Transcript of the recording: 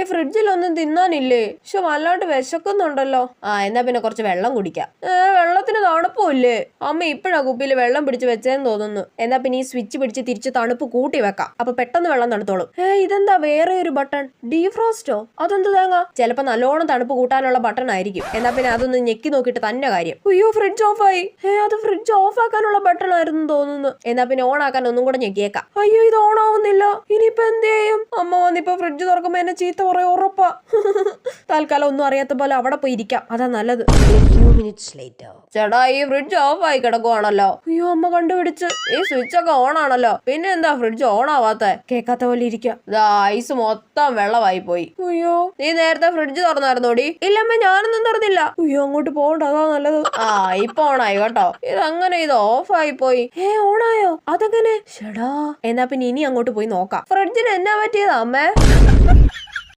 ഫ്രിഡ്ജിലൊന്നും തിന്നാനില്ലേ? പക്ഷെ വല്ലാണ്ട് വിശക്കുന്നുണ്ടല്ലോ. എന്നാ പിന്നെ കുറച്ച് വെള്ളം കുടിക്കാം. വെള്ളത്തിന് തണുപ്പില്ലേ? അമ്മ ഇപ്പഴാ കുപ്പിയിൽ വെള്ളം പിടിച്ച് വെച്ചേന്ന് തോന്നുന്നു. എന്നാ പിന്നെ ഈ സ്വിച്ച് പിടിച്ച് തിരിച്ച് തണുപ്പ് കൂട്ടി വെക്കാം. അപ്പൊ പെട്ടെന്ന് വെള്ളം തണുത്തോളും. ഇതെന്താ വേറെ ഒരു ബട്ടൺ? ഡീഫ്രോസ്റ്റോ? അതെന്ത് തേങ്ങ? ചിലപ്പോ നല്ലോണം തണുപ്പ് കൂട്ടാനുള്ള ബട്ടൺ ആയിരിക്കും. എന്നാ പിന്നെ അതൊന്ന് ഞെക്കി നോക്കിയിട്ട് തന്നെ കാര്യം. അയ്യോ, ഫ്രിഡ്ജ് ഓഫ് ആയി. അത് ഫ്രിഡ്ജ് ഓഫ് ആക്കാനുള്ള ബട്ടൺ ആയിരുന്നു തോന്നുന്നു. എന്നാ പിന്നെ ഓൺ ആക്കാൻ ഒന്നും കൂടെ ഞെക്കിയേക്കാം. അയ്യോ, ഇത് ഓൺ ആവുന്നില്ല. ഇനിയിപ്പോ എന്ത് ചെയ്യും? അമ്മ വന്നിപ്പോ ഫ്രിഡ്ജ് തുറക്കുമ്പോ എന്നെ ചീത്ത പറയാ ഉറപ്പാ. തൽക്കാലം ഒന്നും അറിയാത്ത പോലെ അവിടെ പോയി ഇരിക്കാം. അതാ നല്ലത്. ചേട്ടാ, ഈ ഫ്രിഡ്ജ് ഓഫ് ആയി കിടക്കുവാണല്ലോ. അയ്യോ, അമ്മ കണ്ടുപിടിച്ച്. ഈ സ്വിച്ച് ഒക്കെ ഓൺ ആണല്ലോ. പിന്നെ എന്താ ഫ്രിഡ്ജ് ഓൺ ആവാത്ത? കേൾക്കാത്ത പോലെ ഇരിക്കാം. ഐസ് മൊത്തം വെള്ളമായി പോയി. അയ്യോ, നീ നേരത്തെ ഫ്രിഡ്ജ് തുറന്നായിരുന്നോടി? ഇല്ലമ്മ, ഞാനൊന്നും തുറന്നില്ല. അയ്യോ, അങ്ങോട്ട് പോകണ്ട, അതാ നല്ലത്. ഇപ്പൊ ഓണായി കേട്ടോ. ഇത് ഓഫ് ആയി പോയി. ഓണായോ? അതെങ്ങനെ? ചേടാ, എന്നാ പിന്നെ ഇനി അങ്ങോട്ട് പോയി നോക്കാം. ഫ്രിഡ്ജിന് എന്നാ പറ്റിയതാ അമ്മേ?